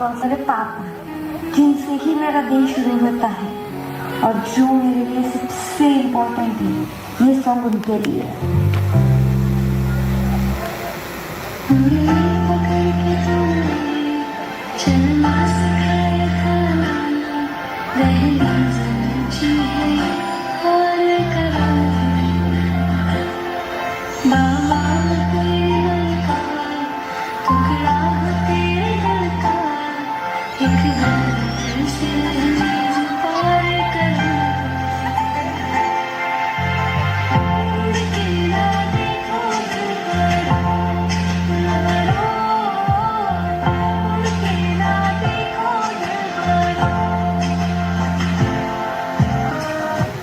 और मेरे पापा, जिनसे ही मेरा दिन शुरू होता है और जो मेरे लिए सबसे इम्पोर्टेंट है, ये सॉन्ग उनके लिए है।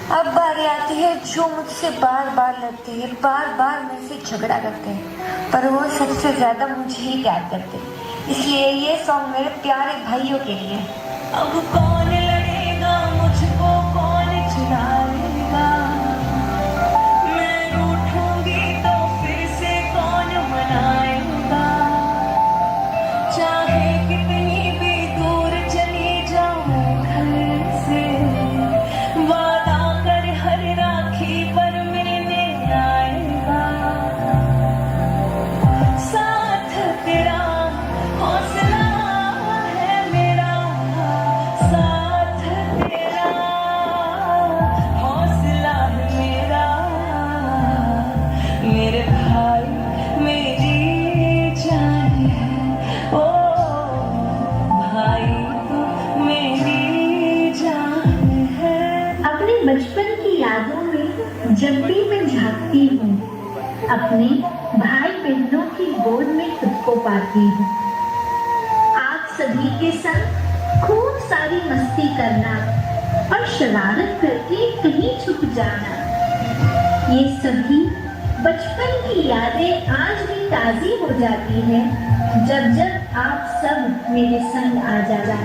अब बारी आती है जो मुझसे बार बार लड़ते हैं, बार बार मेरे से झगड़ा करते हैं, पर वो सबसे ज्यादा मुझे ही प्यार करते हैं। इसलिए ये सॉन्ग मेरे प्यारे भाइयों के लिए। अब कौन लड़ेगा मुझको, कौन चिढ़ाएगा, मैं रूठूंगी तो फिर से कौन मनाएगा, चाहे कितनी भी दूर चली जाऊं घर से, वादा कर हर राखी पर मिलने आएगा, साथ तेरा हौसला है मेरा, साथ तेरा हौसला है मेरा, मेरे भाई मेरी जान है, ओ भाई तू मेरी जान है। अपने बचपन की यादों में जब भी मैं झांकती हूँ, अपने भाई बहनों की गोद में खुद को पाती हूँ। आप सभी के संग खूब सारी मस्ती करना और शरारत करके कहीं छुप जाना, ये सभी बचपन की यादें आज भी ताज़ी हो जाती हैं जब जब आप सब मेरे संग आ जाना।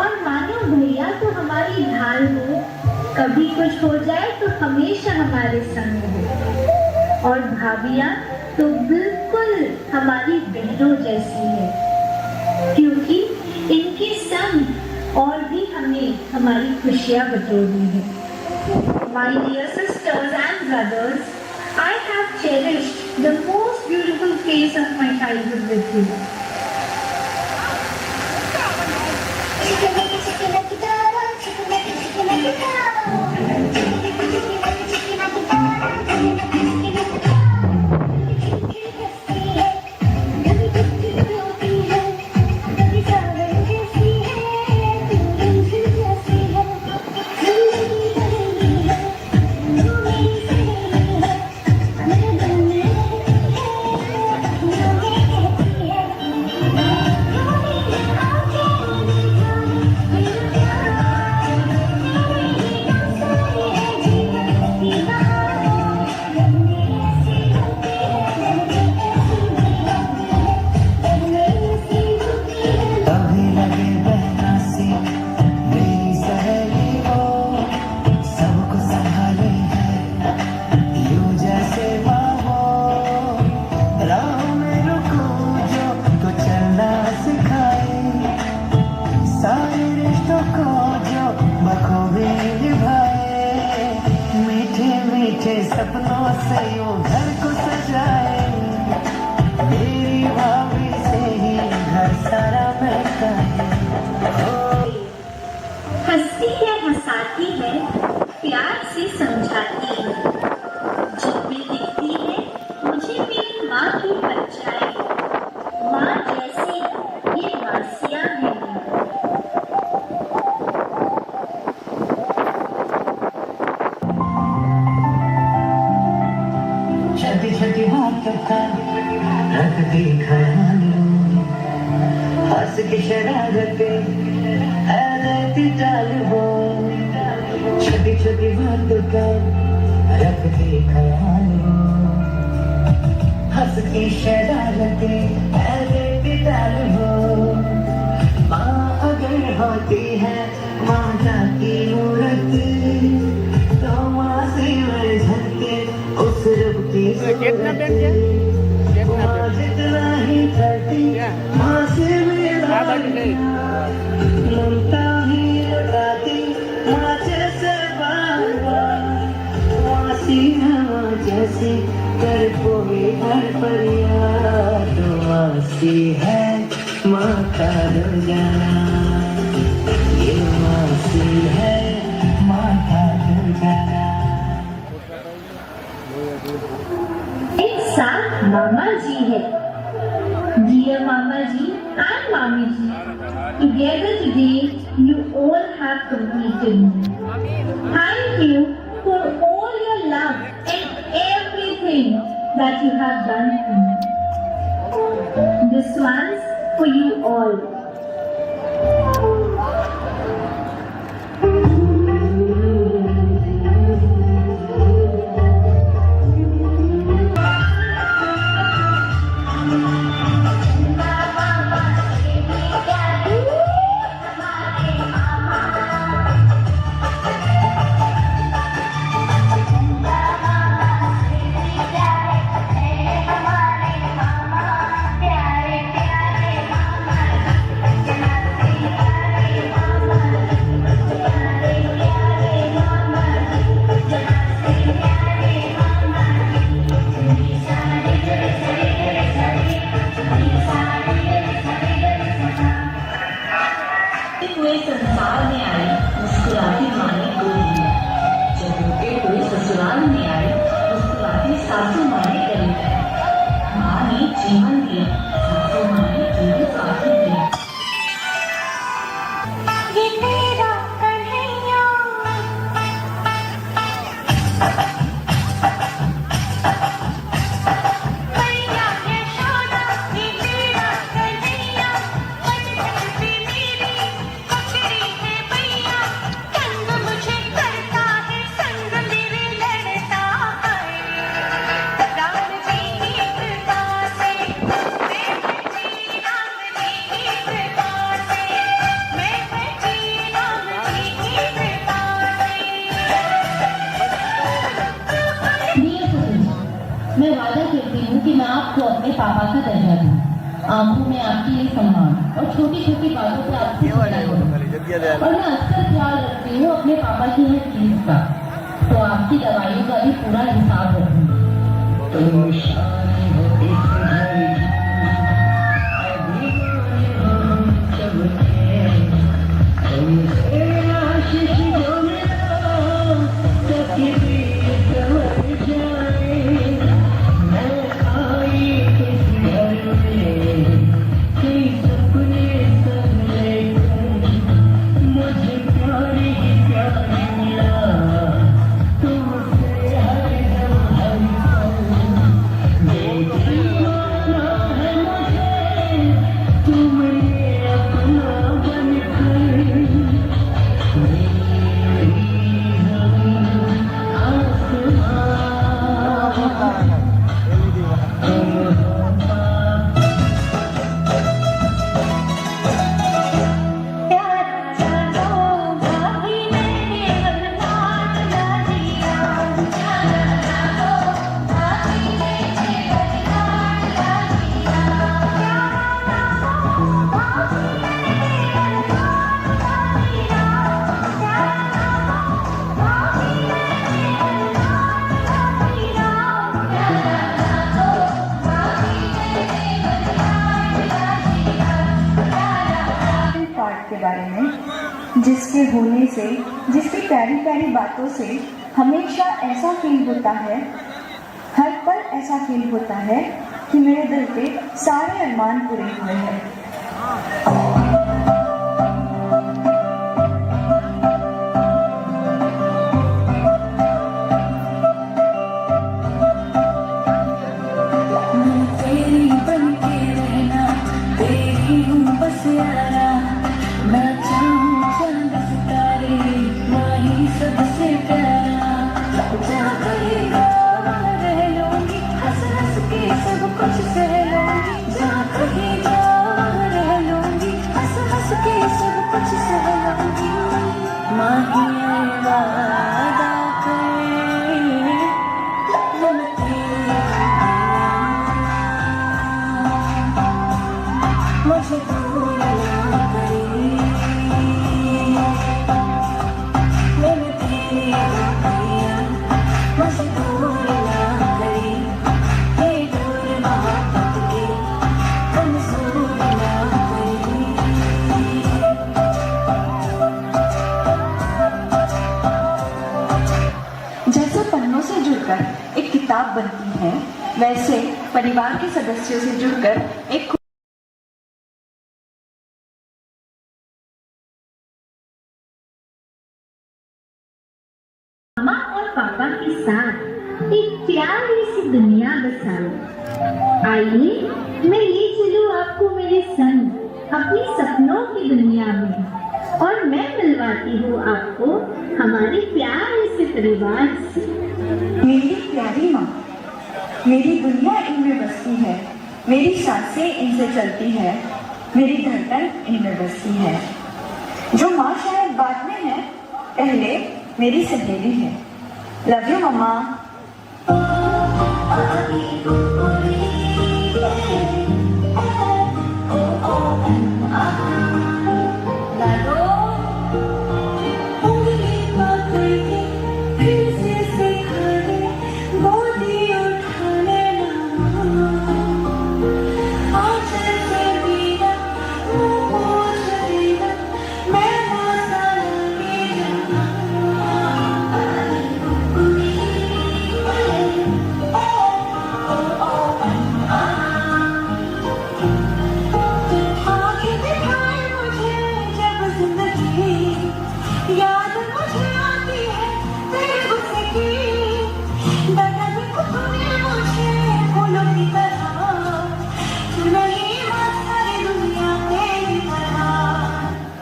और मानो भैया तो हमारी ढाल हो, कभी कुछ हो जाए तो हमेशा हमारे संग हो, और भाभियाँ तो बिल्कुल हमारी बहनों जैसी है, क्योंकि इनके संग और भी हमें हमारी खुशियाँ बटोरनी है। My dear sisters and brothers, I have cherished the most beautiful phase of my childhood with you. सपनों से यूं घर को सजाए, मेरी भाभी से ही घर सारा महका है। हंसती है, हंसाती है, प्यार से समझाती है, जब भी दिखती है मुझे मेरी माँ की परछाई, माँ जैसी ये वासियाँ हैं मेरी। छोटी छोटी बातों का रखती ख्याल, हंस की शरारतें है देती टाल वो, छोटी छोटी बातों का रखती ख्याल वो, हंस की शरारतें है देती टाल वो, माँ अगर होती है माता की मूरत, तो माँ से झलके उस रब की सूरत, माँ जितना ही करती माँ से मेरा मासी है माँ का दुर्गाना, ये मासी है माँ का दुर्गाना। एक साथ मामा जी है। Dear Mama ji and Mami ji, together today you all have completed me. Thank you for all your love and everything that you have done for me. This one's for you all. हुए संसार में आई मुस्कुराती माँ ने गोद लिया। जब उनके कोई ससुराल में आई मुस्कुराती सासू माँ ने गले लगाया। माँ ने जीवन दिया, सासू माँ ने जीवन साथी दिया। ये तेरा कन्हैया मैया यशोदा, ये तेरा कन्हैया बचपन से मेरी पकड़ी है मैया। संग मुझे करता है, संग मेरे लड़ता है। राम जी की कृपा से मैं बची, राम जी की कृपा से मैं बची, राम जी की कृपा से। प्रिय पुत्र, मैं वादा करती हूँ कि मैं आपको अपने पापा का दर्जा दूँ। आंखों में आपके लिए सम्मान और छोटी छोटी बातों पे आपसे प्यार करूँ। और मैं अक्सर ख्याल रखती हूँ अपने पापा की हर चीज का, तो आपकी दवाइयों का भी पूरा हिसाब रखूंगी। तुम शान हो इस घर की, अभी हो सबके, तुमसे आशीष जो मिला तकदीर संवर जाए। मैं आई इस घर में कई सपने सब लेकर, मुझे प्यार ही प्यार मिला तुमसे हर दम हर पल। ये दीवाना है मुझे तुमने अपना बनकर, मेरी ज़मीन आसमां तुम हो माँ। प्यार जानो भाभी मैंने बरसात ला दिया। प्यार जानो भाभी मैंने बरसात ला दिया। प्यार जानो भाभी मैंने बरसात ला दिया। प्यार जानो भाभी मैंने बरसात ला दिया। प्यार जानो भाभी मैंने बरसात ला दिया। पार्ट के बारे में, जिसके होने से, जिसकी प्यारी प्यारी बातों से हमेशा ऐसा फील होता है, हर पल ऐसा फील होता है कि मेरे दिल पे सारे अरमान पूरे हुए हैं। मैं तेरी बनके रहना, तेरी हूँ बस यारा। मैं चाहूँ चांद सितारे, वही सबसे प्यारा। जहाँ कहेगा वहाँ रह लूँगी, हंस हंस के सब कुछ सह लूँगी। जहाँ कहेगा वहाँ रह लूँगी, हंस परिवार के सदस्यों से जुड़कर एक मामा और पापा के साथ एक प्यारी सी दुनिया बसाओ। आइए मैं ले चलूं आपको मेरे संग अपनी सपनों की दुनिया में, और मैं मिलवाती हूँ आपको हमारे प्यारे से परिवार से। मेरी प्यारी माँ, मेरी दुनिया इनमें बसती है, मेरी सांसें इनसे चलती है, मेरी धड़कन इनमें बसती है। जो माँ शायद बाद में है, पहले मेरी सहेली है। लव यू मम्मा।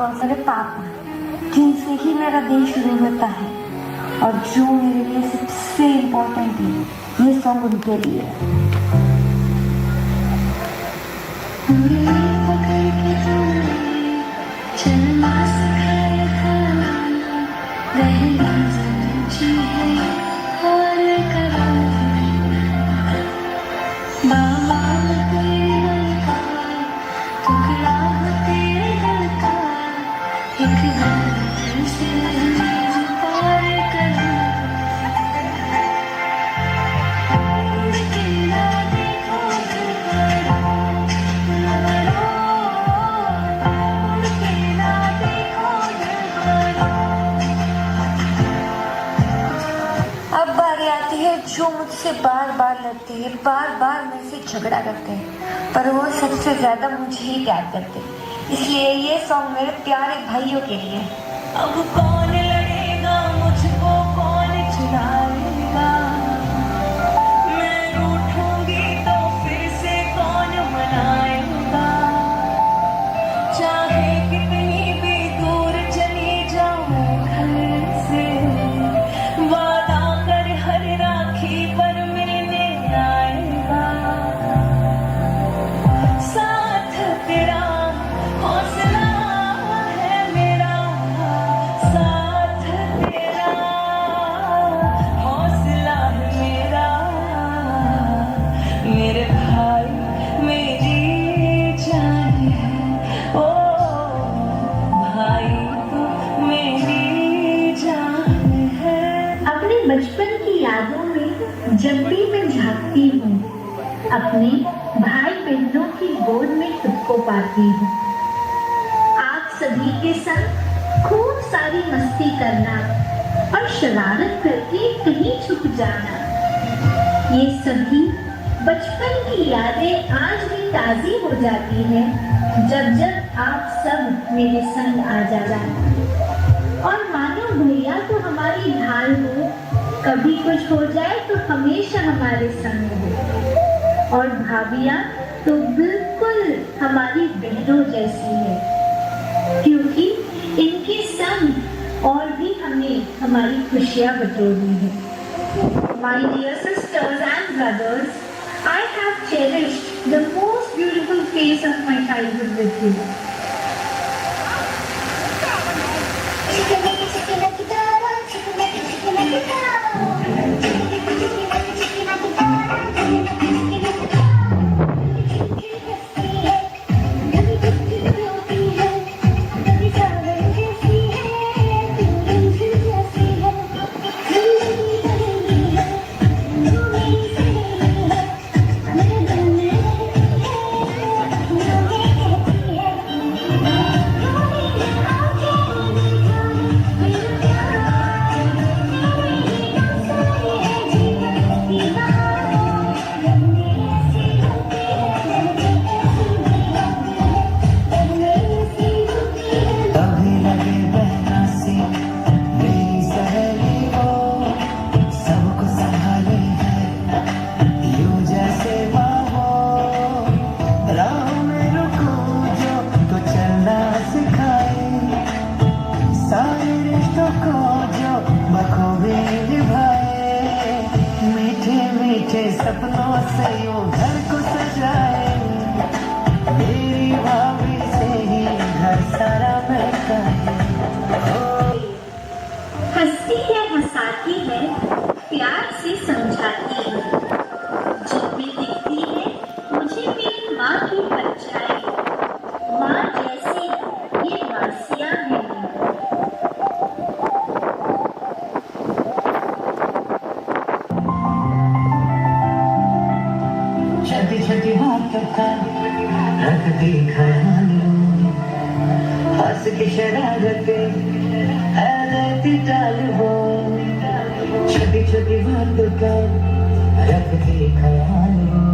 और मेरे पापा, जिनसे ही मेरा दिन शुरू होता है और जो मेरे लिए सबसे इम्पोर्टेंट है, ये सॉन्ग उनके लिए जो मुझसे बार बार लड़ते हैं, बार बार मेरे से झगड़ा करते हैं, पर वो सबसे ज्यादा मुझे ही प्यार करते हैं। इसलिए ये सॉन्ग मेरे प्यारे भाइयों के लिए। अब कौन लड़ेगा मुझको, कौन चिढ़ाएगा, मैं रूठूंगी तो फिर से कौन मनाएगा। चाहे कितनी भी दूर चली जाऊं घर से, वादा कर हर राखी पर मिलने आएगा। साथ तेरा हौसला है मेरा, साथ तेरा हौसला है मेरा। मेरे भाई मेरी जान है, ओ भाई तू मेरी जान है। अपने बचपन की यादों में जब भी मैं झांकती हूँ, अपने भाई बहनों की गोद में खुद को पाती हूँ। आप सभी के संग खूब सारी मस्ती करना और शरारत करके कहीं छुप जाना, ये सभी बचपन की यादें आज भी ताज़ी हो जाती हैं जब जब आप सब मेरे संग आ जाना। और मानो भैया तो हमारी ढाल हो, कभी कुछ हो जाए तो हमेशा हमारे संग हो। और भाभियाँ तो बिल्कुल हमारी बहनों जैसी है, क्योंकि इनके संग और भी हमने हमारी खुशियाँ बटोरी है। My dear sisters and brothers, I have cherished the most beautiful phase of my childhood with you. रखती ख्यालों हंस की शरारतें है रहती टालों छोटी छोटी बातों का रखती ख्यालों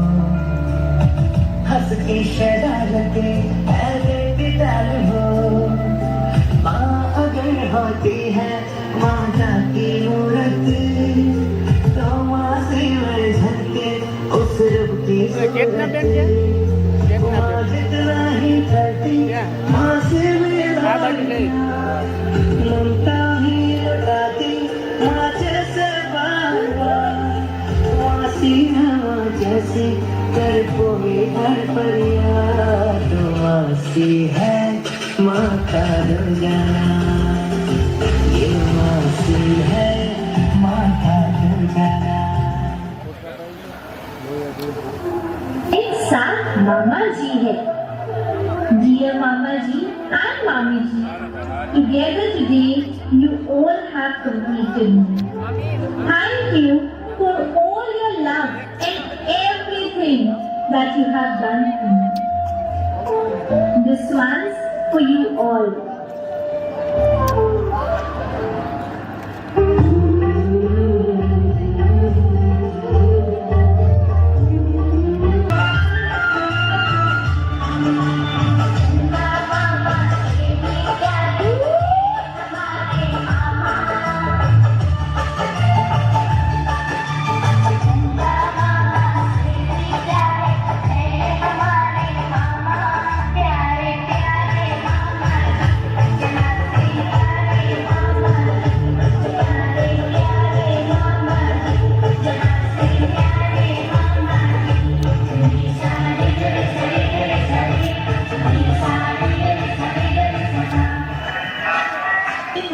हंस की शरारतें है रहती टालों माँ अगर होती है माता की मूरत तो माँ से मर के उस रूप की माँ जितना ही करती माँ से मेरा ममता ही लुटाती माँ जैसे माँ सी माँ जैसी कर कोई हर फरियाद माँ सी है माँ का रोजाना ये माँ सी है माँ का रोजाना एक साथ मामा जी है। Dear Mama ji and Mami ji, together today you all have completed me. Thank you for all your love and everything that you have done for me. This one's for you all.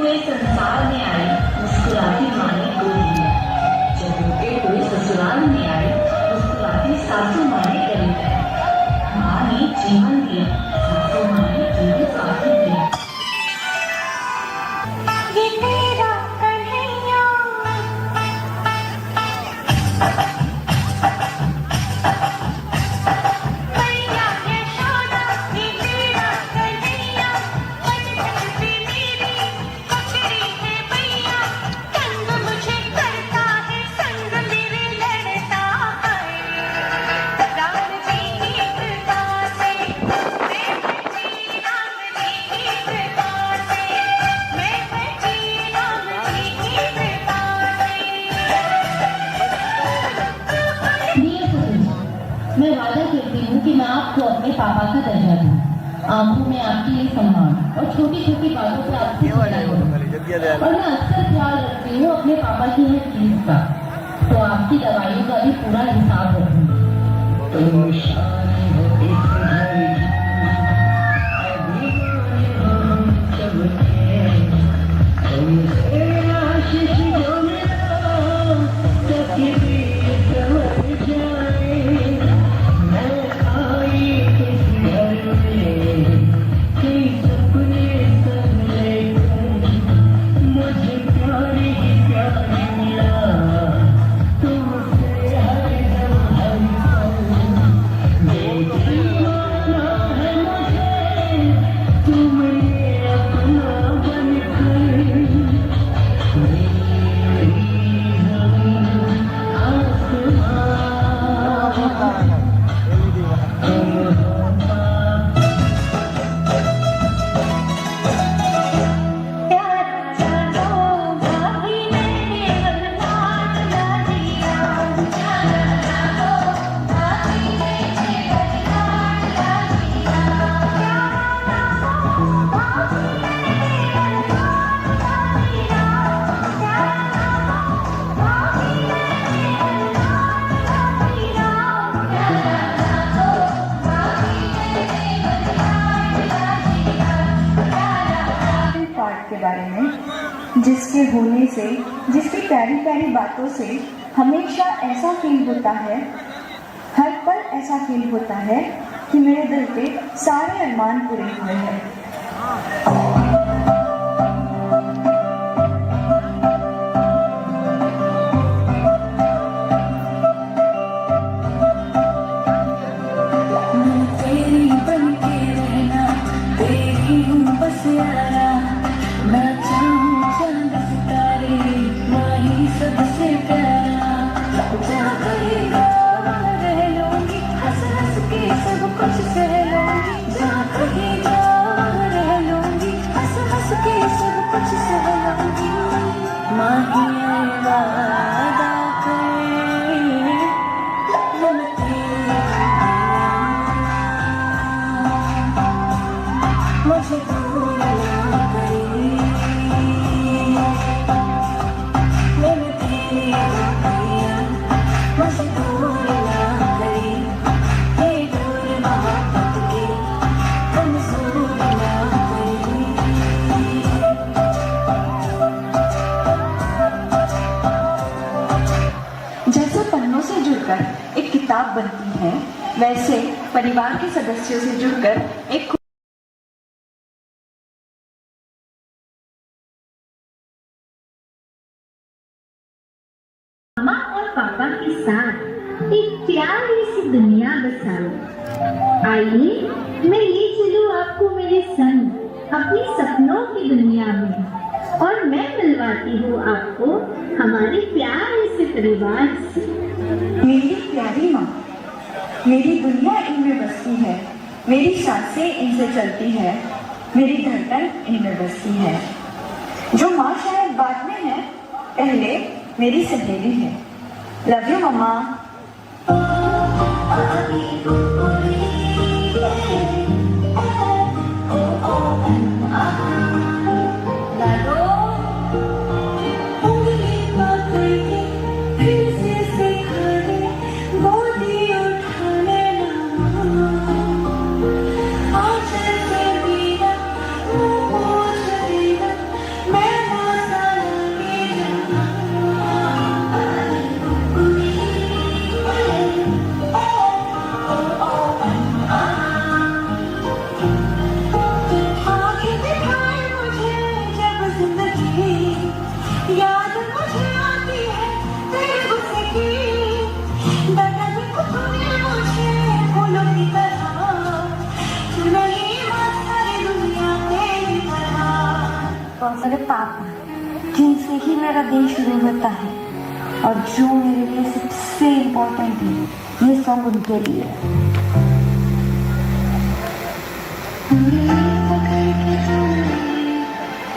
हुए संसार में आई मुस्कुराती माँ ने गोद लिया जब उनके कोई ससुराल में आई मुस्कुराती सासू माँ ने गले लगाया माँ ने जीवन दिया सासू माँ ने जीवन साथी दिया ये तेरा कन्हैया मैया यशोदा ये तेरा कन्हैया बचपन से मेरी पकड़ी है मैया संग मुझे करता है संग मेरे लड़ता है राम जी की कृपा से मैं बची राम जी की कृपा से मैं बची राम जी की कृपा से डियर पुत्र, मैं वादा करती हूँ कि मैं आपको अपने पापा का दर्जा दूँ आंखों में आपके लिए सम्मान और छोटी छोटी बातों पे आपसे झगड़ा करूँ और मैं अक्सर ख्याल रखती हूँ अपने पापा की हर चीज का तो आपकी दवाइयों का भी पूरा हिसाब रखूंगी तुम शान हो इस घर की अभिमान हो सबके तुमसे आशीष जो मिला तकदीर संवर जाए मैं आई इस घर में कई सपने सब लेकर मुझे प्यार ही प्यार मिला तुमसे हर दम हर पल ये दीवाना है मुझे तुमने अपना बनकर मेरी ज़मीन आसमां प्यार जानो भाभी मैंने बरसात ला दिया प्यार जानो भाभी मैंने बरसात ला दिया प्यार जानो भाभी मैंने बरसात ला दिया प्यार जानो भाभी मैंने बरसात ला दिया प्यार जानो भाभी मैंने बरसात ला दिया पार्ट के बारे में जिसके होने से जिसकी प्यारी प्यारी बातों से हमेशा ऐसा फील होता है हर पल ऐसा फील होता है कि मेरे दिल पे सारे अरमान पूरे हुए हैं मैं तेरी बन कहीं जाऊं रह लूंगी, हंस हंस के सब कुछ सह लूंगी। माहिया वादा करे मन तेरा, मुझे दूर ना करे, मन तेरा मुझे दूर ना करे, ये दूर मोहब्बत के मंजूर ना करे। जैसे पन्नों से जुड़कर एक किताब बनती है, वैसे परिवार के सदस्यों से जुड़कर एक मामा और पापा के साथ एक प्यारी सी दुनिया बसाऊं। आइए मैं ले चलूं आपको मेरे संग अपनी सपनों की दुनिया में, और मैं मिलवाती हूँ आपको हमारे प्यारे से परिवार से। मेरी प्यारी माँ, मेरी दुनिया इनमें बसती है, मेरी सांसें इनसे चलती है, मेरी धड़कन इनमें बसती है। जो माँ शायद बाद में है, पहले मेरी सहेली है। लव यू मम्मा। याद मुझे आती है तेरे गुस्से की, दादा जी को तूने मुझे फूलों की तरह, तू नहीं बात सारी दुनिया तेरी तरह। और मेरे पापा, जिनसे ही मेरा दिन शुरू होता है और जो मेरे लिए सबसे इम्पोर्टेंट है, ये सॉन्ग उनके लिए।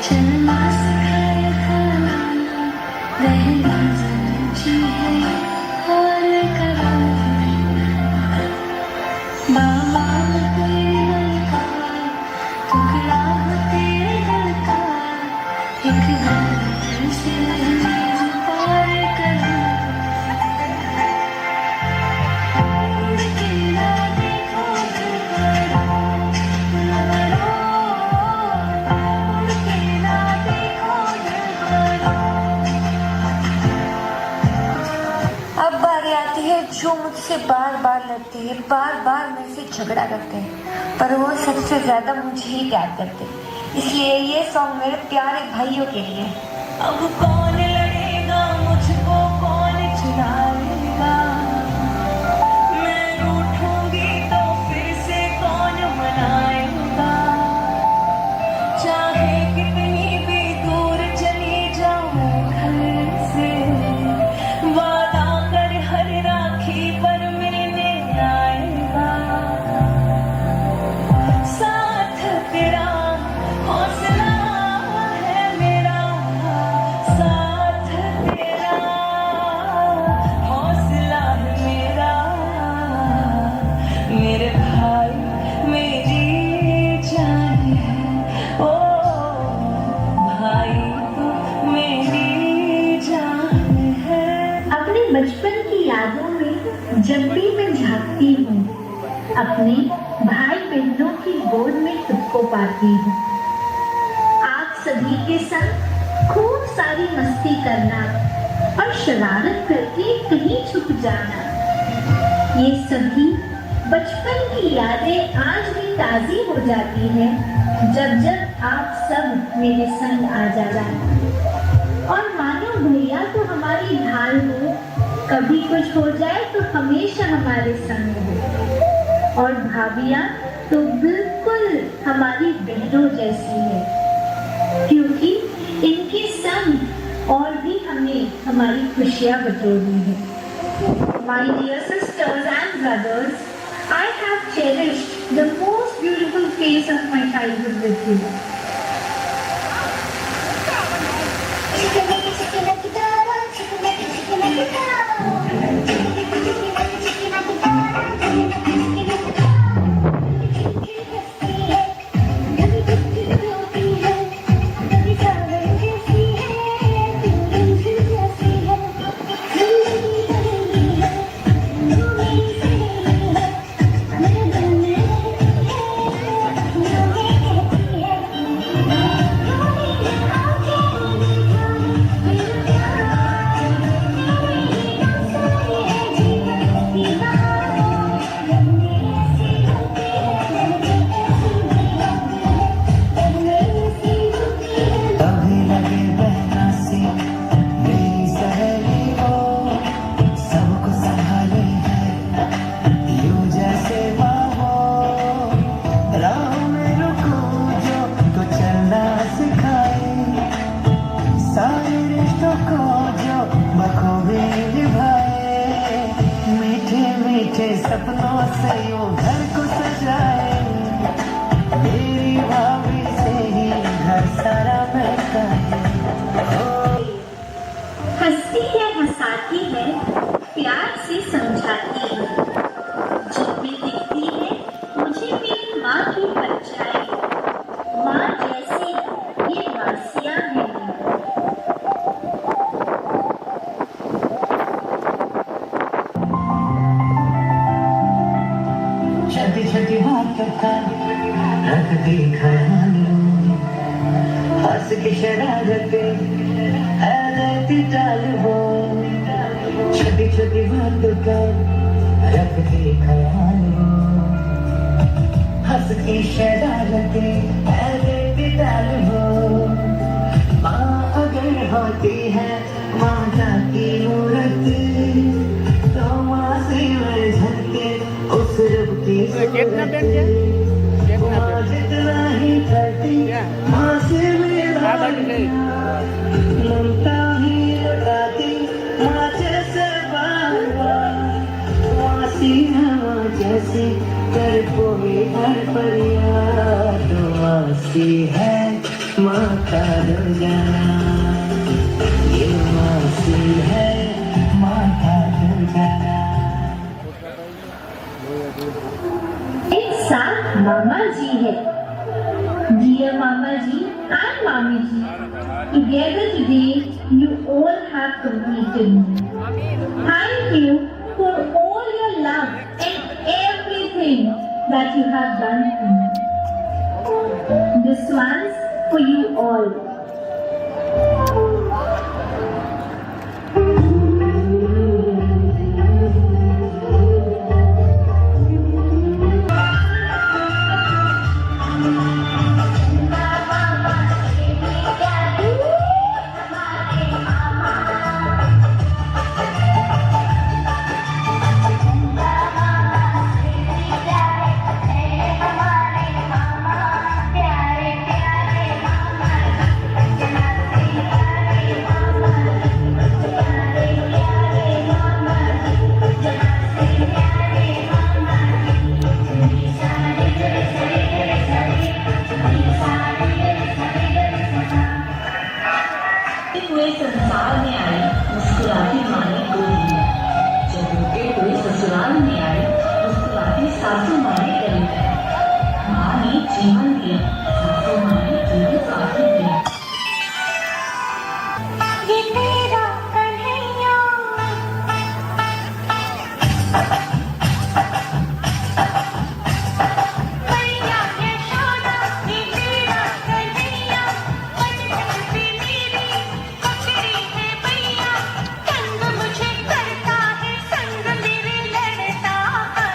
चलना सिखाया था, रहना समझी है और करो बाबा तेरे दिल का, टुकड़ा तेरे दिल का, एक बार से पार करो। उड़ के ना देखो दोबारा, उड़ के ना देखो दोबारा। अब बारी आती है जो मुझसे बार बार लड़ते हैं, बार बार मेरे से झगड़ा करते हैं, पर वो सबसे ज्यादा मुझे ही प्यार करते हैं। इसलिए ये सॉन्ग मेरे प्यारे भाइयों के लिए। अब कौन लड़ेगा मुझको, कौन चुराएगा, मैं रूठूंगी तो फिर से कौन मनाएगा। चाहे कितनी भी दूर चली जाऊं घर से, वादा कर हर राखी पर मिलने आएगा। साथ तेरा हौसला है मेरा, साथ तेरा हौसला है मेरा। मेरे भाई मेरी जान है, ओ भाई तू मेरी जान है। अपने बचपन की यादों में जब भी मैं झांकती हूँ, अपने भाई बहनों की गोद में खुद को पाती हूँ। आप सभी के संग खूब सारी मस्ती करना और शरारत करके कहीं छुप जाना, ये सभी बचपन की यादें आज भी ताज़ी हो जाती हैं जब जब आप सब मेरे संग आ जाना। और मानो भैया तो हमारी ढाल हो, कभी कुछ हो जाए तो हमेशा हमारे संग हो। और भाभियाँ तो बिल्कुल हमारी बहनों जैसी है, क्योंकि इनके संग और भी हमें हमारी खुशियाँ बटोरनी है। My dear sisters and brothers, I have cherished the most beautiful phase days of my childhood with you. कभी लगे बहना सी मेरी सहेली हो, सबको संभाले है यूं जैसे माँ हो। राह में रुको जो तो चलना सिखाए, सारे रिश्तों को जो बखूबी निभाए। मीठे मीठे सपनों से यूं घर को सजाए, मेरी भाभी से ही घर सारा महका है। हंसती है, हंसाती है, प्यार से समझाती है। जब भी दिखती है मुझे मेरी माँ की परछाई। माँ जैसी ये वासियाँ हैं मेरी। छोटी छोटी बातों का रख दी ख्याल, हंस की शरारतें है रहती टाल वो। छोटी छोटी बातों का रख दी ख्याल, हंस की शरारतें है रहती टाल वो। माँ अगर होती है माता की मूरत, तो माँ से मैं झलके उस रब की सूरत। माँ जितना ही करती माँ से मेरा ममता ही लुटाती माँ जैसे बाबा। मासी है माँ जैसी कर कोई हर फरियाद। मासी है माँ का रोजाना, ये मासी है माँ का रोजाना। एक साथ मामा जी है। Dear Mama ji and Mami ji, together today you all have completed me. Thank you for all your love and everything that you have done for me. This one's for you all. हुए संसार में आई मुस्कुराती माँ ने गोद लिया। जब उनके कोई ससुराल में आई मुस्कुराती सासू माँ ने गले लगाया। माँ ने जीवन दिया, सासू माँ ने जीवन साथी दिया। ये तेरा कन्हैया मैया यशोदा, ये तेरा कन्हैया बचपन से मेरी पकड़ी है मैया। संग मुझे करता है, संग मेरे लड़ता है।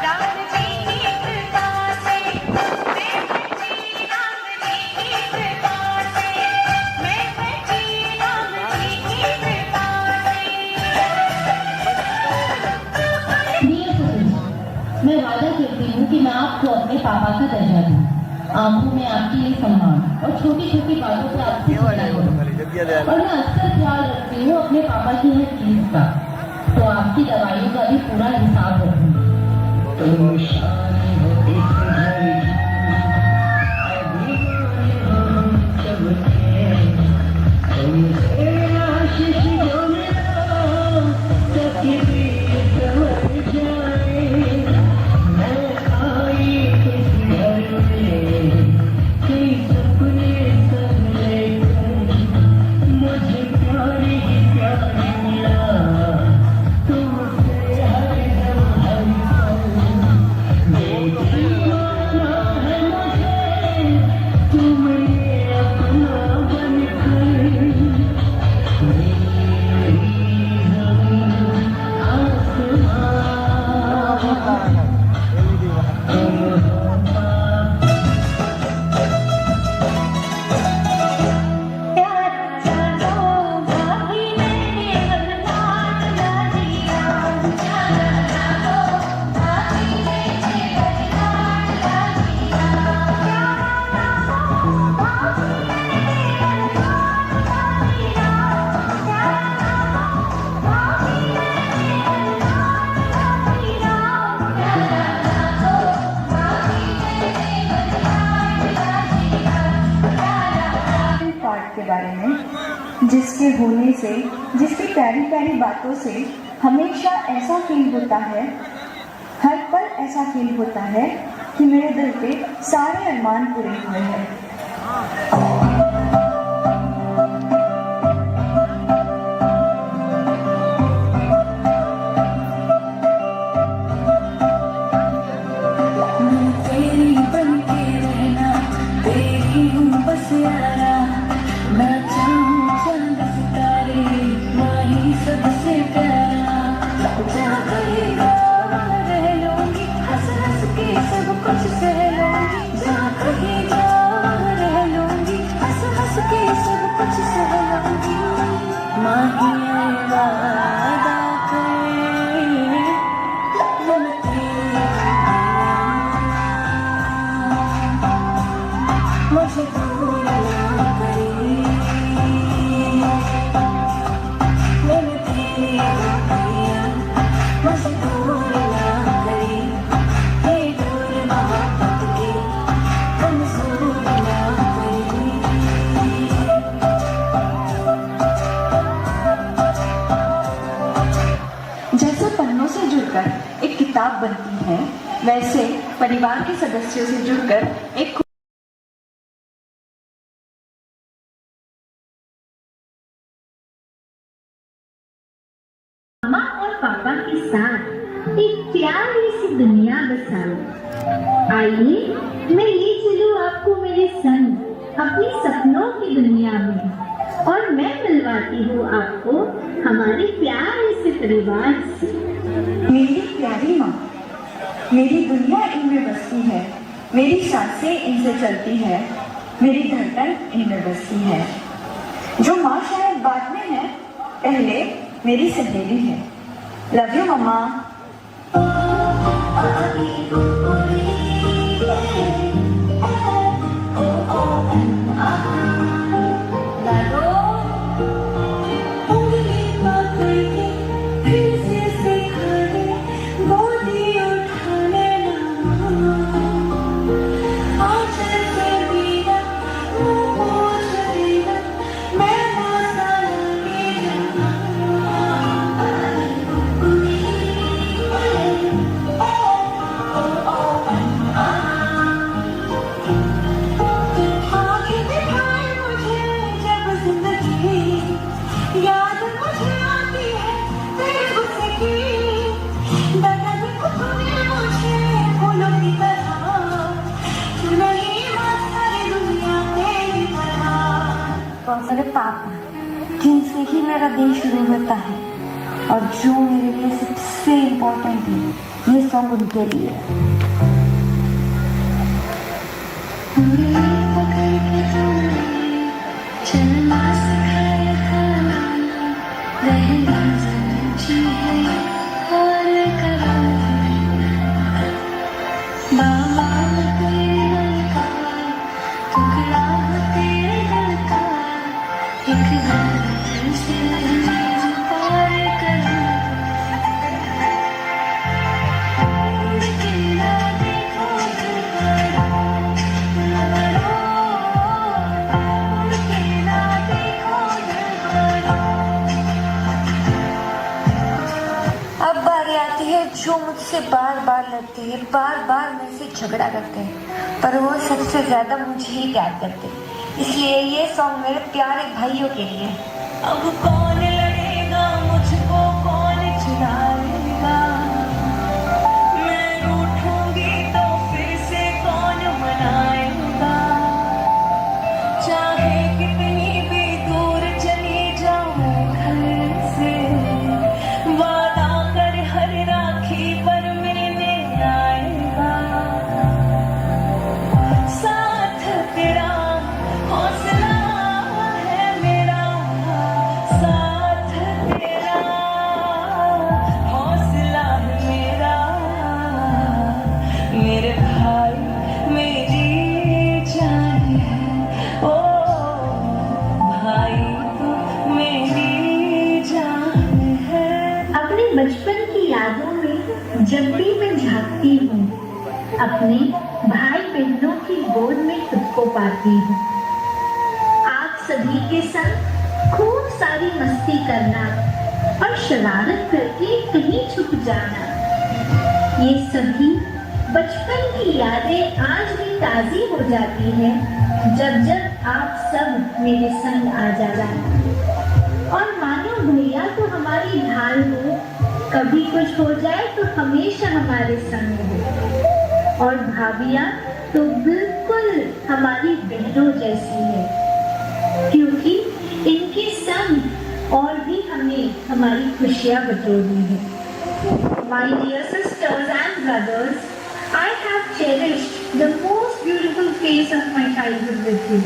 राम जी की कृपा से मैं बची, राम जी की कृपा से मैं बची, राम जी की कृपा से। डियर सचिन, मैं वादा करती हूँ कि मैं आपको अपने पापा का दर्जा दूँ। आंखों में आपके लिए सम्मान और छोटी छोटी बातों पे आपसे झगड़ा करूँ। और मैं अक्सर ख्याल रखती हूँ अपने पापा की हर चीज का, तो आपकी दवाइयों का भी पूरा हिसाब रखूंगी। तुम शान हो इस घर की जिसके होने से, जिसकी प्यारी प्यारी बातों से हमेशा ऐसा फील होता है, हर पल ऐसा फील होता है कि मेरे दिल पे सारे अरमान पूरे हुए हैं। तेरी बन के रहना, तेरी हूँ बस यारा, मैं चाहूँ चांद सितारे, वही सबसे प्यारा। जहाँ कहेगा वहाँ रह लूँगी, हंस हंस के सब कुछ सह लूँगी। जहाँ कहेगा वहाँ रह लूँगी, हंस हंस के सब कुछ सह लूँगी। माही वादा करे, मन मुझे दूर ना करे, मैंने तेरे दिया, मुझे दूर ना करे, ये दूर मोहब्बत के मंजूर ना करे। जैसे पन्नों से जुड़कर एक किताब बनती है, वैसे परिवार के सदस्यों से जुड़कर एक मामा और पापा के साथ एक प्यारी सी दुनिया बसाऊं। आइए मैं ले चलूं आपको मेरे संग अपनी सपनों की दुनिया में, और मैं मिलवाती हूँ आपको हमारे प्यारे से परिवार से। मेरी प्यारी माँ, मेरी दुनिया इनमें बसती है, मेरी सांसें इनसे चलती है, मेरी धड़कन इनमें बसती है। जो माँ शायद बाद में है, पहले मेरी सहेली है। लव यू मम्मा। मेरे पापा, जिनसे ही मेरा दिन शुरू होता है और जो मेरे लिए सबसे इम्पोर्टेंट है, ये सॉन्ग उनके लिए है। चलना सिखाया था, रहना समझी है और करो बाबा तेरे दिल का, टुकड़ा हो तेरे दिल का, एक गलती से पार करो। उड़ के ना देखो दोबारा, उड़ के ना देखो दोबारा। अब बारी आती है जो मुझसे बार बार लड़ते हैं, बार बार मेरे से झगड़ा करते हैं, पर वो सबसे ज्यादा मुझे ही प्यार करते हैं। इसलिए ये सॉन्ग मेरे प्यारे भाइयों के लिए। अब कौन लड़ेगा मुझको, कौन चिढ़ाएगा, मैं रूठूंगी तो फिर से कौन मनाएगा। चाहे कितनी भी दूर चली जाऊं घर से, वादा कर हर राखी पर मिलने आएगा। साथ तेरा हौसला है मेरा, साथ तेरा हौसला है मेरा। मेरे भाई मेरी जान है, ओ भाई तू मेरी जान है। अपने बचपन की यादों में जब भी मैं झांकती हूँ, अपने भाई बहनों की गोद में खुद को पाती हूँ। आप सभी के संग खूब सारी मस्ती करना और शरारत करके कहीं छुप जाना, ये सभी बचपन की यादें आज भी ताज़ी हो जाती हैं जब जब आप सब मेरे संग आ जाना। और मानो भैया तो हमारी ढाल हो, कभी कुछ हो जाए तो हमेशा हमारे संग हो। और भाभियाँ तो बिल्कुल हमारी बहनों जैसी है, क्योंकि इनके संग और भी हमें हमारी खुशियाँ बटोरनी है। My dear sisters and brothers, I have cherished the most beautiful phase of my childhood with you.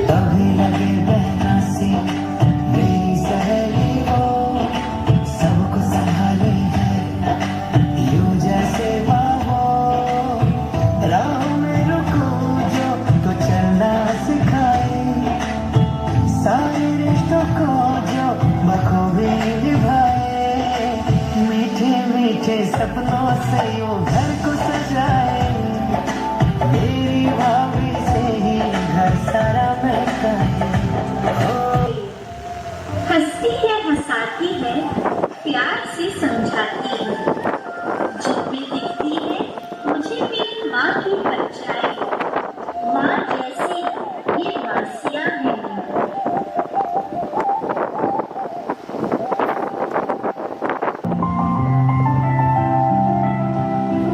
कभी लगे बहना सी मेरी सहेली वो, सबको संभाले है यूं जैसे माँ हो। राह में रुको जो तो चलना सिखाए, सारे रिश्तों को जो बखूबी निभाए। मीठे मीठे सपनों से यूं घर को सजाए, मेरी भाभी से ही घर सारा महका है। हंसती है, हंसाती है, प्यार से समझाती है, जब भी दिखती है मुझे मेरी माँ की परछाई। माँ जैसी ये वासियाँ हैं मेरी।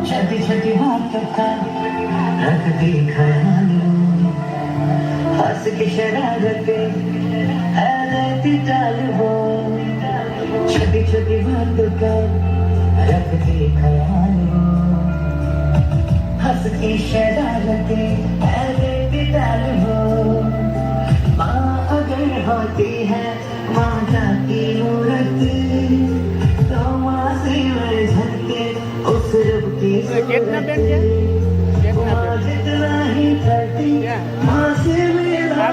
छोटी छोटी बातों का रखती ख्याल, हंस की शरारतें है देती टाल वो। छोटी छोटी बातों का रखती ख्याल वो, हंस की शरारतें है देती टाल वो। माँ अगर होती है माता की मूरत, तो माँ से मैं झलके उस रब की सूरत। माँ जितना ही करती माँ से मेरा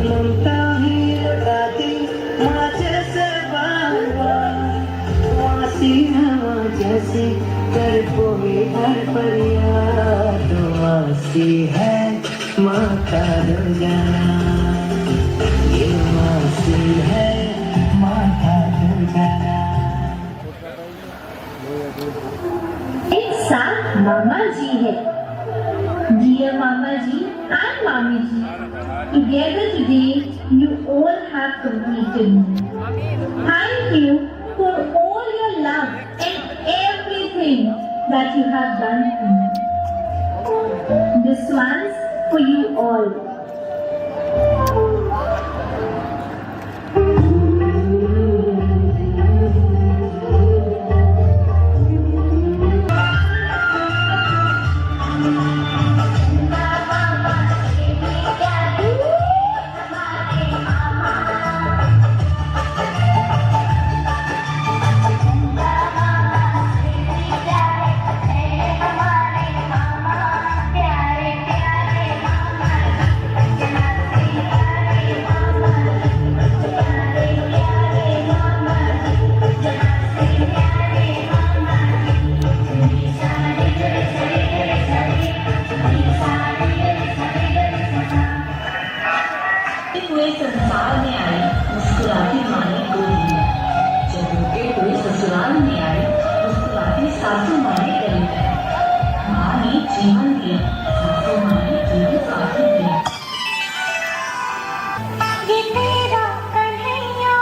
ममता ही लुटाती माँ जैसे बाबा। मासी है माँ जैसी कर कोई हर फरियाद, मासी है माँ का रोजाना, ये मासी है माँ का रोजाना। एक साथ मामा जी है। Dear Mama ji and Mami ji, together today you all have completed me. Thank you for all your love and everything that you have done for me. This one's for you all. हुए संसार में आई मुस्कुराती माँ ने गोद लिया, जब उनके कोई ससुराल में आई मुस्कुराती सासू माँ ने गले लगाया। माँ ने जीवन दिया, सासू माँ ने जीवन साथी दिया। ये तेरा कन्हैया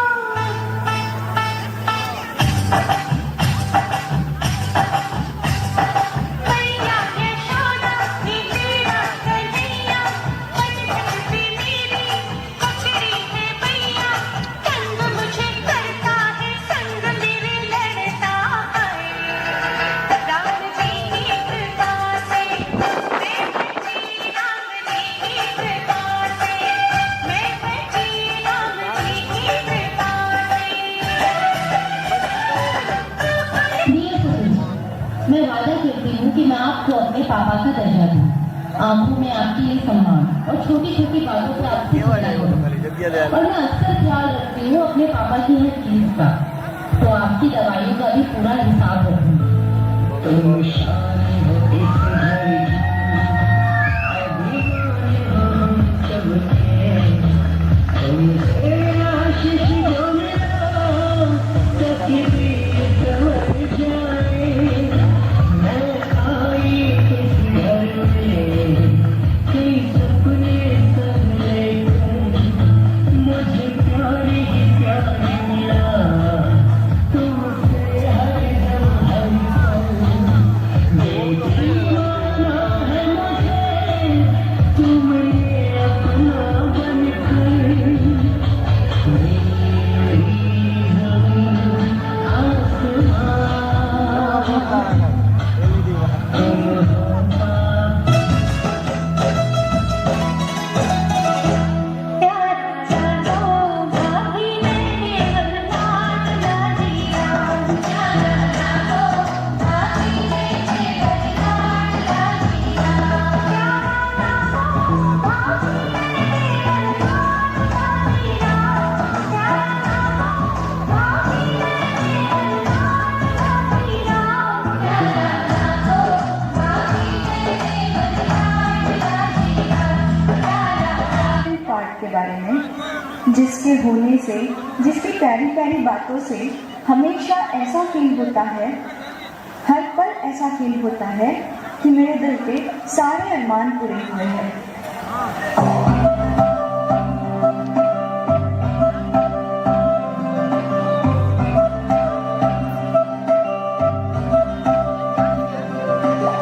मैया यशोदा, ये तेरा कन्हैया बचपन से मेरी मैं आपको अपने पापा का दर्जा दूं, आंखों में आपके लिए सम्मान और छोटी छोटी बातों पे आपसे झगड़ा करूं। और मैं अक्सर ख्याल रखती हूँ अपने पापा की हर चीज का, तो आपकी दवाइयों का भी पूरा हिसाब रखूंगी। तुम शान हो इस घर की, अभी हो चमके, तुमसे आशीष जो मिला, तकदीर संवर जाए। मैं आई इस घर में, कई सपने सब लेकर, मुझे प्यार ही प्यार मिला, तुमसे हर दम हर पल। ये दीवाना है मुझे, तुमने अपना बनकर, मेरी ज़मीन आसमां, तुम हो माँ। प्यार जानो भाभी मैंने बरसात ला दिया, प्यार जानो भाभी मैंने बरसात ला दिया, प्यार जानो भाभी मैंने बरसात ला दिया, प्यार जानो भाभी मैंने बरसात ला दिया, प्यार जानो भाभी मैंने बरसात ला दिया। पार्ट के बारे में, जिसके होने से, जिसकी प्यारी प्यारी बातों से हमेशा ऐसा फील होता है, हर पल ऐसा फील होता है कि मेरे दिल पे सारे अरमान पूरे हुए हैं।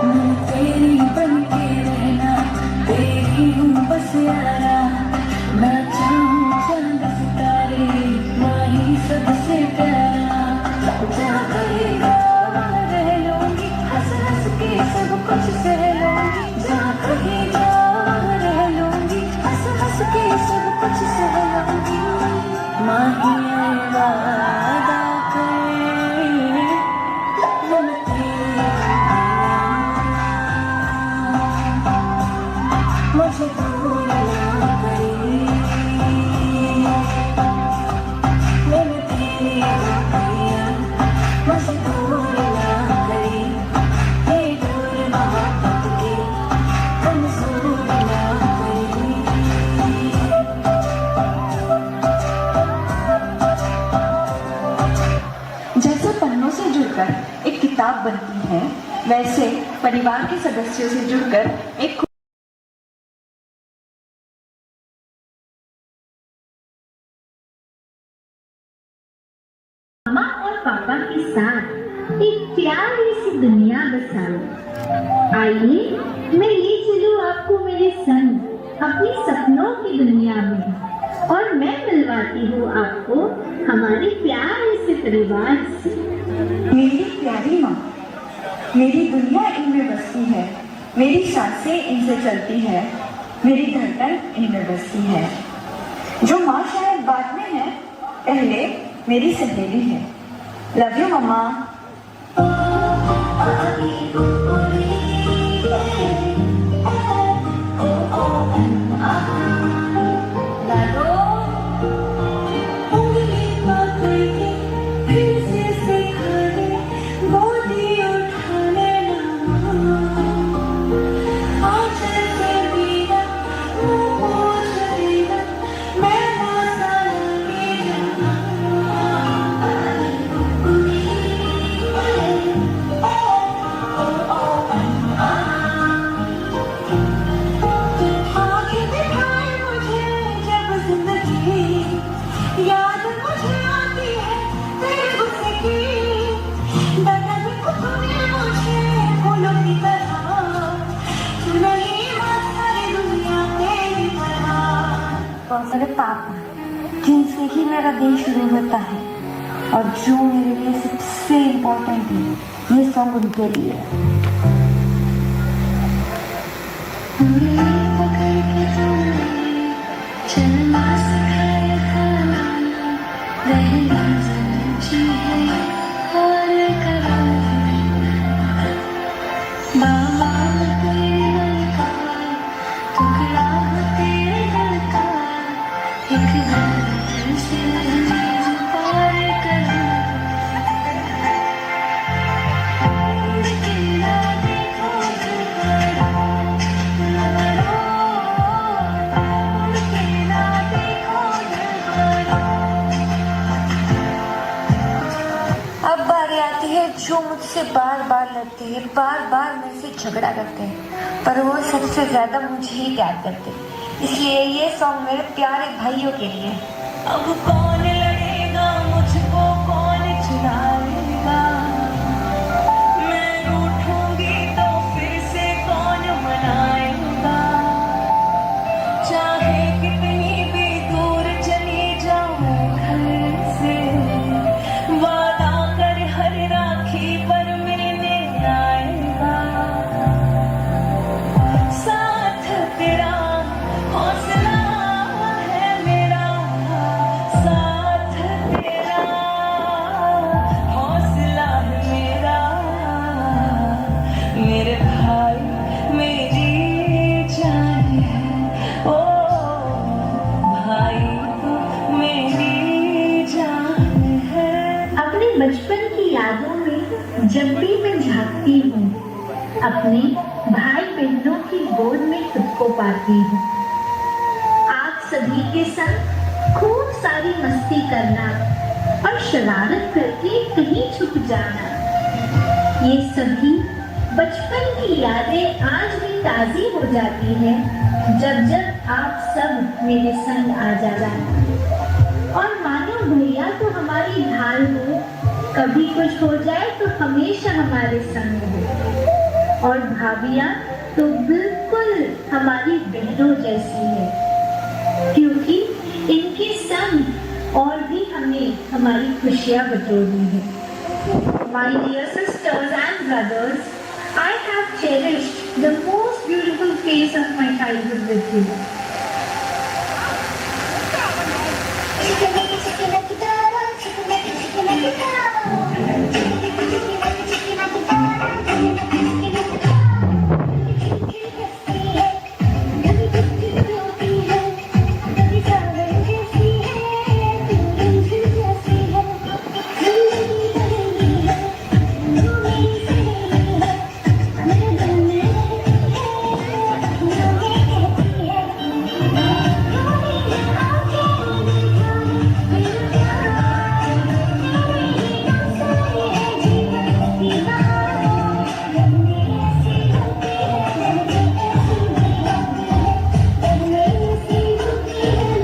मैं तेरी बनके रहना, तेरी हूँ बस यारा, मैं चाहूँ चांद सितारे, वही सबसे प्यारा। जहाँ कहेगा वहाँ रह लूंगी, हंस हंस के सब कुछ सह लूंगी, जहाँ कहेगा वहाँ रह लूंगी, हंस हंस के सब कुछ सह लूंगी। माही वादा करे, मन मुझे दूर ना करे, मैंने तेरी बातियाँ मुझे दूर ना करे, ये दूर मोहब्बत के मंजूर ना करे। जैसे पन्नों से जुड़कर एक किताब बनती है, वैसे परिवार के सदस्यों से जुड़कर एक मामा और पापा के साथ एक प्यारी सी दुनिया बसाऊं। आइए मैं ले चलूं आपको मेरे संग अपनी सपनों की दुनिया में, और मैं मिलवाती हूँ आपको हमारे प्यारे से परिवार से। मेरी प्यारी माँ, मेरी दुनिया इनमें बसती है, मेरी सांसें इनसे चलती है, मेरी धड़कन इनमें बसती है। जो माँ शायद बाद में है, पहले मेरी सहेली है। लव यू मम्मा। मेरे पापा, जिनसे ही मेरा दिन शुरू होता है और जो मेरे लिए सबसे इम्पोर्टेंट है, ये सॉन्ग उनके लिए है। सवाल तेरे दिल का, टुकड़ा हो तेरे दिल का, एक धड़कन से जो पार करूं। उड़ के ना देखो दोबारा, दोबारा, उड़ के ना देखो दोबारा। अब बारी आती है जो मुझसे बार बार लड़ते हैं, बार बार मेरे से झगड़ा करते हैं, पर वो सबसे ज्यादा मुझे ही प्यार करते हैं। इसलिए ये सॉन्ग मेरे प्यारे भाइयों के लिए। अब कौन लड़ेगा मुझको, कौन चुराएगा, मैं रूठूंगी तो फिर से कौन मनाएगा। चाहे कितनी भी दूर चली जाऊं घर से, वादा कर हर राखी पर मिलने आएगा। साथ तेरा हौसला है मेरा, साथ तेरा हौसला है मेरा। मेरे भाई मेरी जान है, ओ भाई तू मेरी जान है। अपने बचपन की यादों में जब भी मैं झांकती हूँ, अपने भाई बहनों की गोद में खुद को पाती हूँ। आप सभी के संग खूब सारी मस्ती करना और शरारत करके कहीं छुप जाना, ये सभी बचपन की यादें आज भी ताज़ी हो जाती हैं जब जब आप सब मेरे संग आ जाना। और मानो भैया तो हमारी ढाल हो, कभी कुछ हो जाए तो हमेशा हमारे संग हो। और भाभियाँ तो बिल्कुल हमारी बहनों जैसी है, क्योंकि इनके संग और भी हमें हमारी खुशियाँ बटोरनी है। My dear sisters and brothers, I have cherished the most beautiful phase of my childhood with you.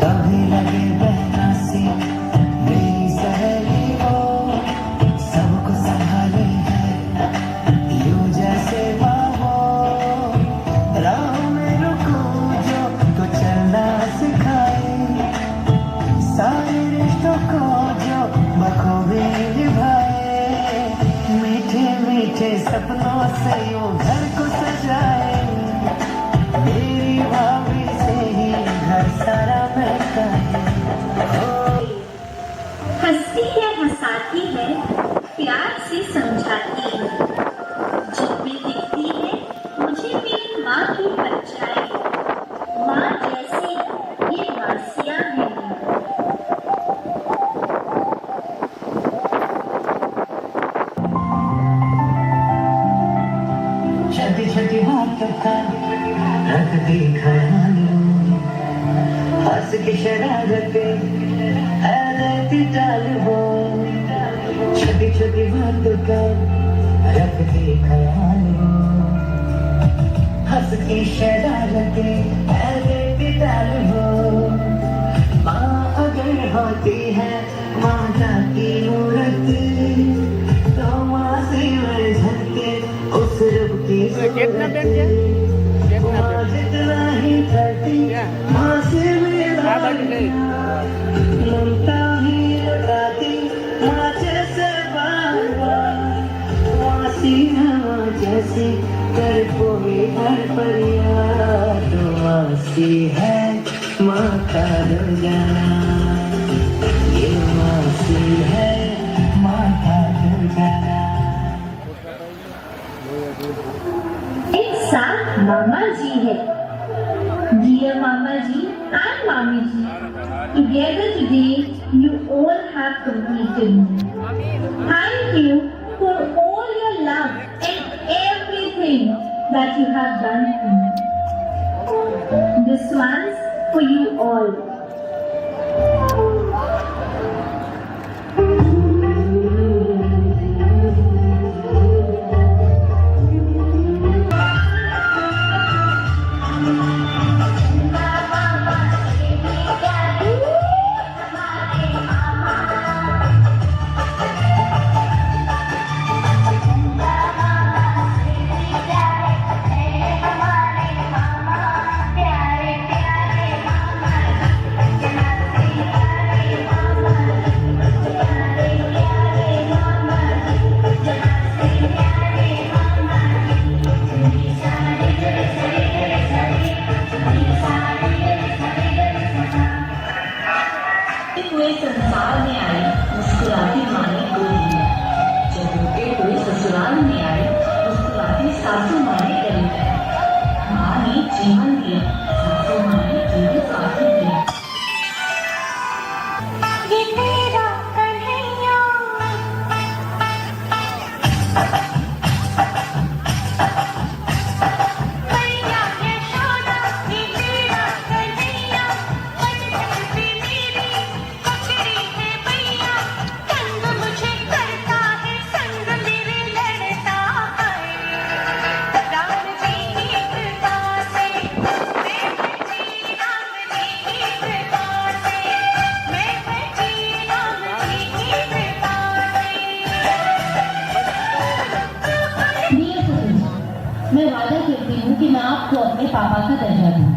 कभी लगे बहना सी मेरी सहेली वो, सबको संभाले है यूं जैसे माँ हो। राह में रुको जो तो चलना सिखाए, सारे रिश्तों को जो बखूबी निभाए। मीठे मीठे सपनों से यूं घर को सजाए, मेरी भाभी से ही घर सारा महका है। हंसती है, हंसाती है, प्यार से समझाती है, जब भी दिखती है मुझे मेरी माँ की परछाई। माँ जैसी ये वासियाँ हैं मेरी। छोटी छोटी बातों का रखती ख्याल, हंस की शरारतें है रहती टाल वो। छोटी छोटी बातों का रखती ख्याल वो, हंस की शरारतें है रहती टाल वो। माँ अगर होती है माता की मूरत, तो माँ से मैं झलके उस रब की सूरत। माँ जितना ही करती माँ से मेरा ममता ही लुटाती माँ जैसे बाबा। मासी है माँ जैसी कर कोई हर फरियाद, मासी है माँ का रोजाना, ये मासी है माँ का रोजाना। मामा जी है। Dear Mama ji and Mami ji, together today you all have completed me. Thank you for all your love and everything that you have done for me. This one's for you all. हुए संसार में आई मुस्कुराती माँ ने गोद लिया। जब उनके कोई ससुराल में आई मुस्कुराती सासू माँ ने गले लगाया। माँ ने जीवन दिया, सासू माँ ने जीवित आखिर दिया। ये तेरा कन्हैया मैया यशोदा, ये तेरा कन्हैया बचपन से मेरी पकड़ी है मैया। संग मुझे करता है, संग मेरे लड़ता है। राम जी की कृपा से मैं बची, राम जी की कृपा से मैं बची, राम जी की कृपा से। डियर सचिन, मैं वादा करती हूँ कि मैं आपको अपने पापा का दर्जा दूँ।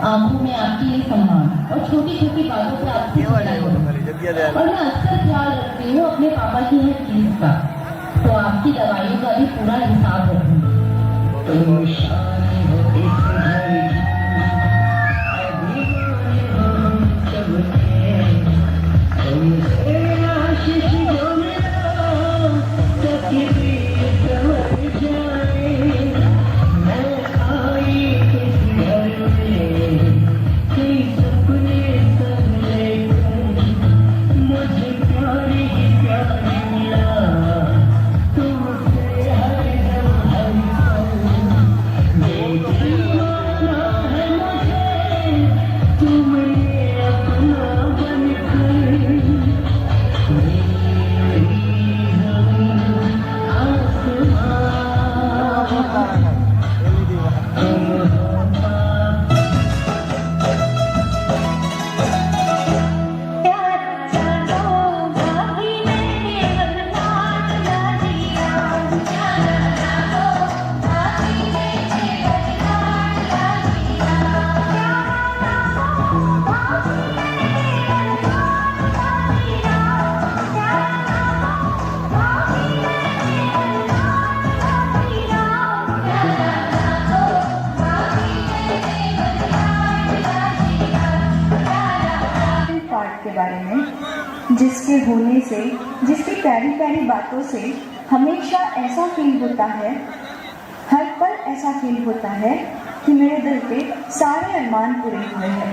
आंखों में आपके लिए सम्मान और छोटी छोटी बातों पे आपसे झगड़ा करूँ। और मैं अक्सर ख्याल रखती हूँ अपने पापा की हर चीज का, तो आपकी दवाइयों का भी पूरा हिसाब रखूंगी। तुम शान हो इस घर की, अभी हो चमके, तुमसे आशीष जो मिला, तकदीर संवर जाए। मैं आई इस घर में, कई सपने सब लेकर, मुझे प्यार ही प्यार मिला। तुमसे हर दम हर पल ये दीवाना है मुझे, तुमने अपना बनकर मेरी ज़मीन आसमां तुम हो माँ। प्यार जानो भाभी मैंने बरसात ला दिया। प्यार जानो भाभी मैंने बरसात ला दिया। प्यार जानो भाभी मैंने बरसात ला दिया। प्यार जानो भाभी मैंने बरसात ला दिया। प्यार जानो भाभी मैंने बरसात ला दिया। पार्ट के बारे में, जिसके होने से, जिसकी प्यारी प्यारी बातों से हमेशा ऐसा फील होता है, हर पल ऐसा फील होता है कि मेरे दिल पे सारे अरमान पूरे हुए हैं।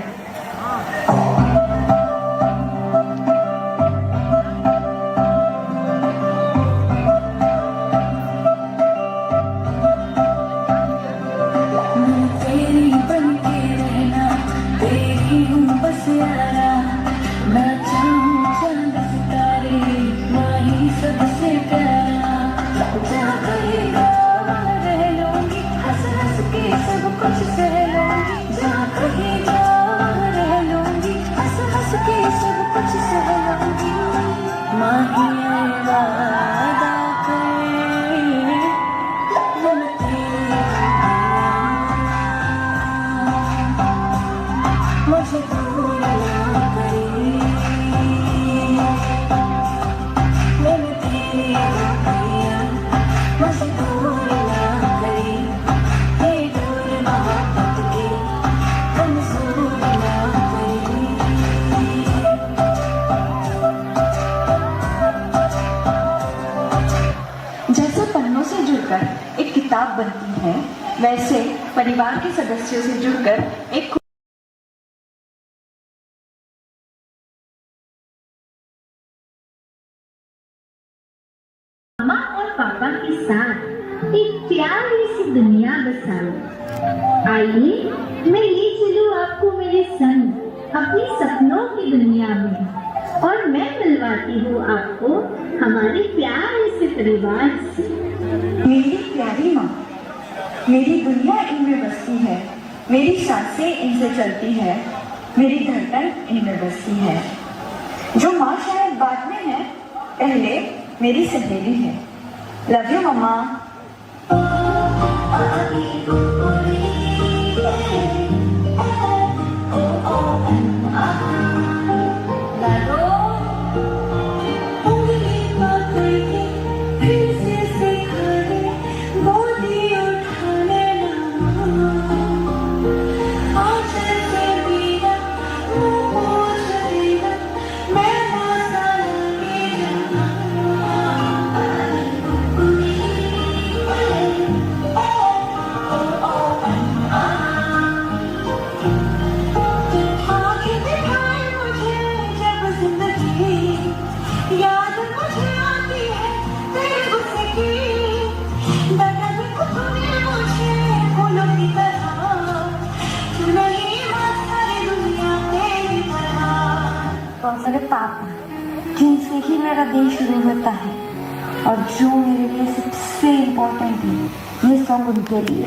मैं तेरी बन के रहना, तेरी हूँ बस यारा। मैं चाहूँ चांद सितारे, वही सबसे प्यारा। जहाँ कहेगा वहाँ रह लूँगी, हंस हंस के सब कुछ सह लूँगी। जहाँ कहेगा वहाँ रह लूँगी, वैसे परिवार के सदस्यों से जुड़कर एक मामा और पापा के साथ एक प्यारी सी दुनिया बसाओ। आइए मैं ले चलूं आपको मेरे संग अपनी सपनों की दुनिया में, और मैं मिलवाती हूँ आपको हमारे प्यारे से परिवार से। मेरी प्यारी माँ, मेरी दुनिया इनमें बसती है, मेरी सांसें इनसे चलती है, मेरी धड़कन इनमें बसती है। जो माँ शायद बाद में है, पहले मेरी सहेली है। लव यू मम्मा। और मेरे पापा, जिनसे ही मेरा दिन शुरू होता है और जो मेरे लिए सबसे इम्पोर्टेंट है, ये सॉन्ग उनके लिए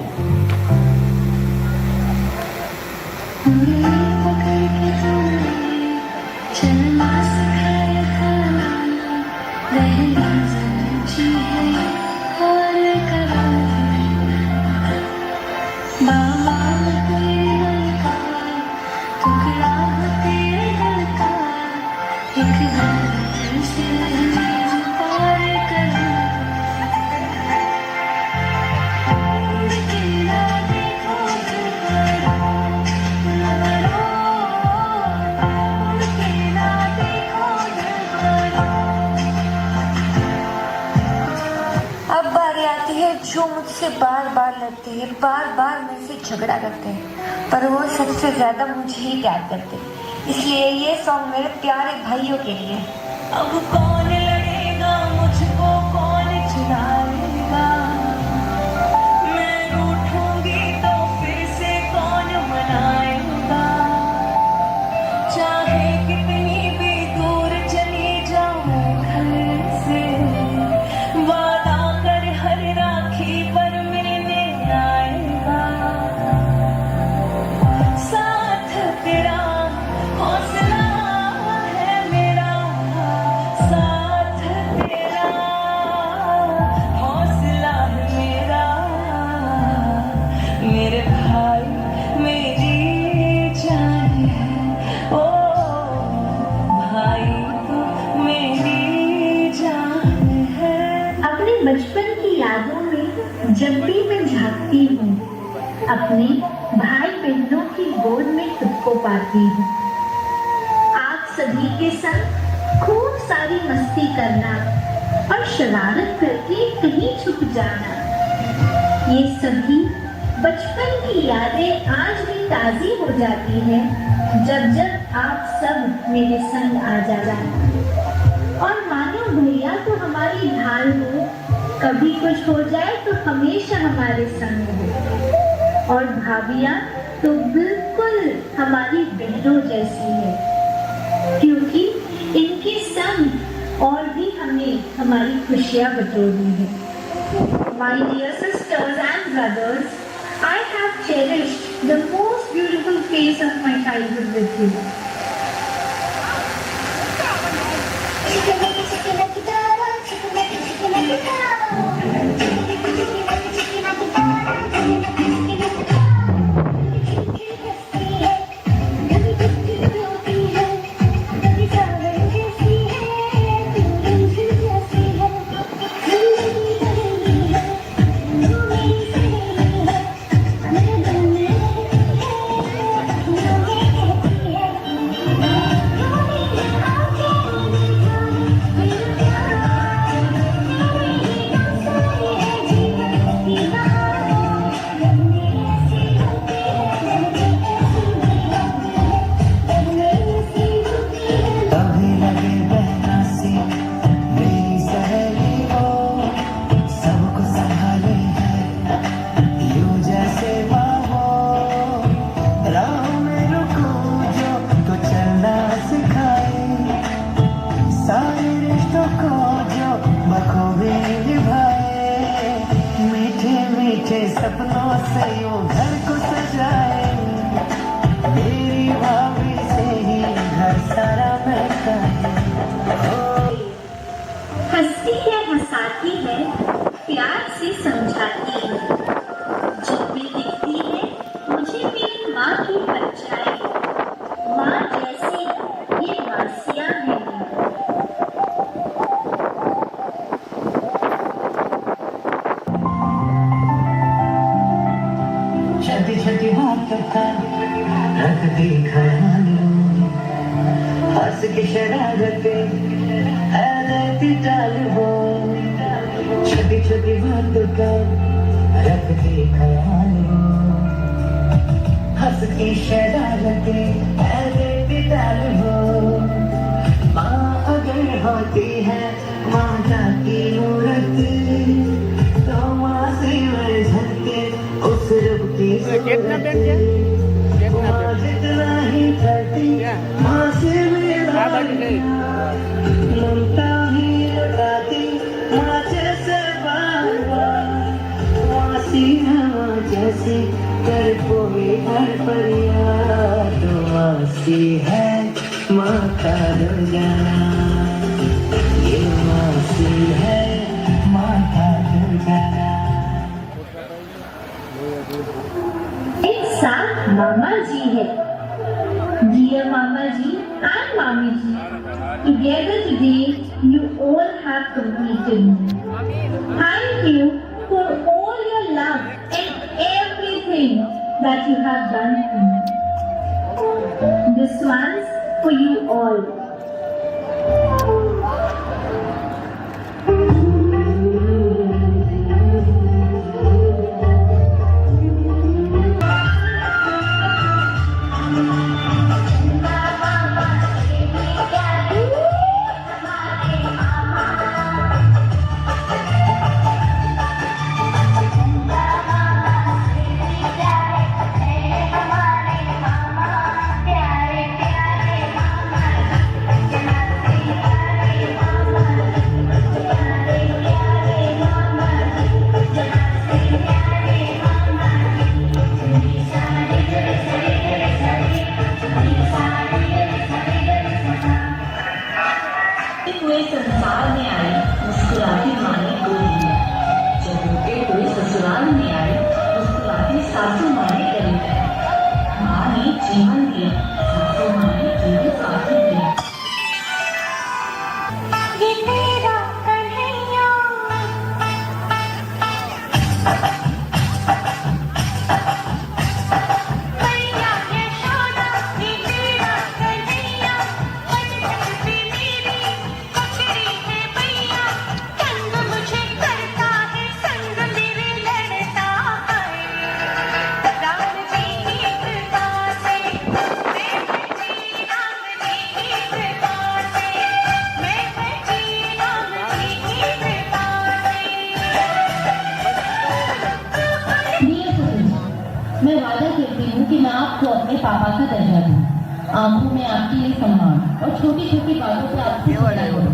जो मुझसे बार बार लड़ते हैं, बार बार मेरे से झगड़ा करते हैं, पर वो सबसे ज्यादा मुझे ही प्यार करते हैं। इसलिए ये सॉन्ग मेरे प्यारे भाइयों के लिए। अब कौन लड़ेगा मुझको, कौन चिढ़ाएगा, मैं रूठूंगी तो फिर से कौन मनाएगा, चाहे कितनी भी दूर चली जाऊं घर से, वादा कर हर राखी पर मिलने आएगा, साथ तेरा हौसला है मेरा, साथ तेरा हौसला है मेरा, मेरे भाई मेरी जान है, ओ भाई तू मेरी जान है। अपने बचपन की यादों में जब भी मैं झांकती हूँ, अपने भाई बहनों की गोद में खुद को पाती हूँ। आप सभी के संग खूब सारी मस्ती करना और शरारत करके कहीं छुप जाना, ये सभी बचपन की यादें आज भी ताज़ी हो जाती हैं जब जब आप सब मेरे संग आ जाना। और मानो भैया तो हमारी ढाल हो, कभी कुछ हो जाए तो हमेशा हमारे संग हो, और भाभियाँ तो बिल्कुल हमारी बहनों जैसी है, क्योंकि इनके संग और भी हमें हमारी खुशियाँ बटोरनी है। My dear sisters and brothers, I have cherished the most beautiful phase of my childhood with you. से यूं घर को सजाए, मेरी भाभी से ही घर सारा महका है। हंसती है हंसाती है प्यार से समझाती है, जब भी दिखती है मुझे मेरी माँ की परछाई, माँ जैसी ये वासियाँ हैं मेरी। छोटी छोटी बातों का रख दी ख्याल, हंस की शरारतें है देती टाल वो। छोटी छोटी बातों का रख दी ख्याल, हंस की शरारतें है देती टाल वो। माँ अगर होती है माता की मूरत, तो माँ से मैं झलके उस रब की सूरत। माँ जितना ही करती माँ से मेरा ममता ही लुटाती माँ जैसे बार बार। मासी है माँ जैसी कर कोई हर फरियाद, मासी है माँ का रोजाना, ये मासी है माँ का रोजाना। एक साथ मामा जी है। Dear Mama ji and Mami ji, together today you all have completed me. Thank you for all your love and everything that you have done for me. This one's for you all. हुए संसार में आई मुस्कुराती माँ ने गोद लिया, जब उनके कोई ससुराल में आई मुस्कुराती सासू माँ ने गले लगाया। माँ ने जीवन दिया, सासू माँ ने जीवन साथी दिया। ये तेरा कन्हैया मैया यशोदा, ये तेरा कन्हैया बचपन से मेरी पकड़ी है मैया। संग मुझे करता है संग मेरे लड़ता है, राम जी की कृपा से मैं बची, राम जी की कृपा से मैं बची, राम जी की कृपा से। डियर सचिन, मैं वादा करती हूँ कि मैं आपको अपने पापा का दर्जा दूँ, आंखों में आपके लिए सम्मान और छोटी छोटी बातों पे आपसे झगड़ा करूँ।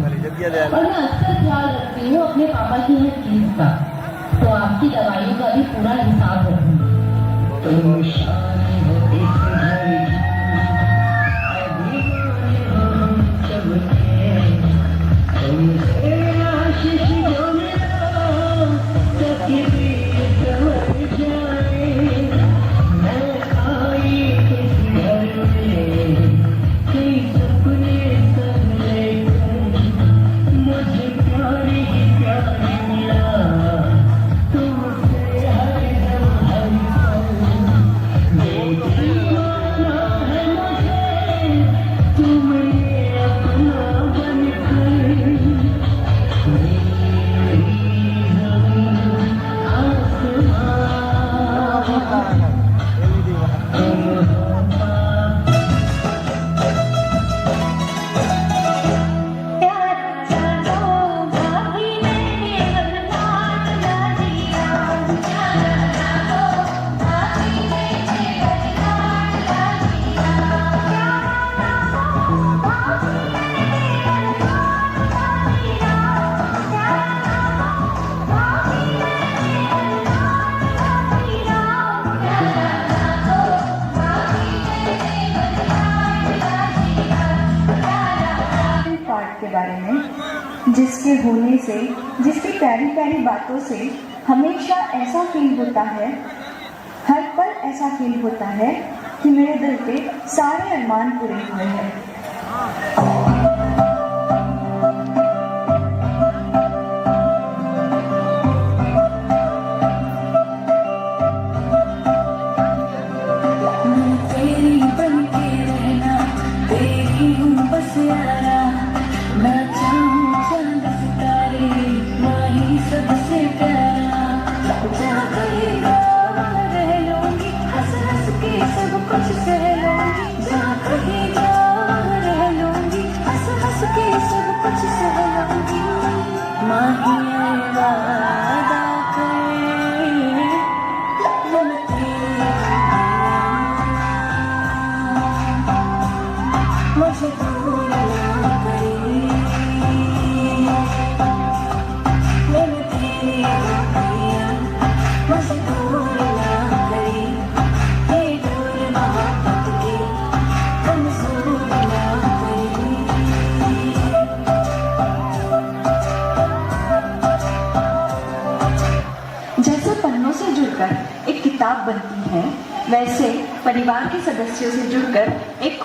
और मैं अक्सर ख्याल रखती हूँ अपने पापा की हर चीज का, तो आपकी दवाइयों का भी पूरा हिसाब रखूंगी। तुम शान हो इस घर की, अभी हो चमके, तुमसे आशीष जो मिला तकदीर संवर जाए। मैं आई इस घर में कई सपने सब लेकर, मुझे प्यार ही प्यार मिला तुमसे हर दम हर पल। ये दीवाना है मुझे तुमने अपना बनकर, मेरी ज़मीन आसमां तुम हो माँ। प्यार जानो भाभी मैंने बरसात ला दिया, प्यार जानो भाभी मैंने बरसात ला दिया, प्यार जानो भाभी मैंने बरसात ला दिया, प्यार जानो भाभी मैंने बरसात ला दिया। होने से, जिसकी प्यारी प्यारी बातों से हमेशा ऐसा फील होता है, हर पल ऐसा फील होता है कि मेरे दिल पे सारे अरमान पूरे हुए हैं। तेरी बन के रहना, तेरी हूँ बस यारा, मैं चाहूँ चांद सितारे, वही सबसे प्यारा, जहाँ कहेगा वहाँ रह लूँगी, हंस हंस के सब कुछ सह लूँगी, जहाँ कहेगा वहाँ रह लूँगी, हंस हंस के सब कुछ सह लूँगी। माही वादा करे, मन तेरे मुझे दूर ना करे, मैंने तेरे दिया, मुझे दूर ना करे, ये दूर मोहब्बत के मंजूर ना करे। जैसे पन्नों से जुड़कर एक किताब बनती है, वैसे परिवार के सदस्यों से जुड़कर एक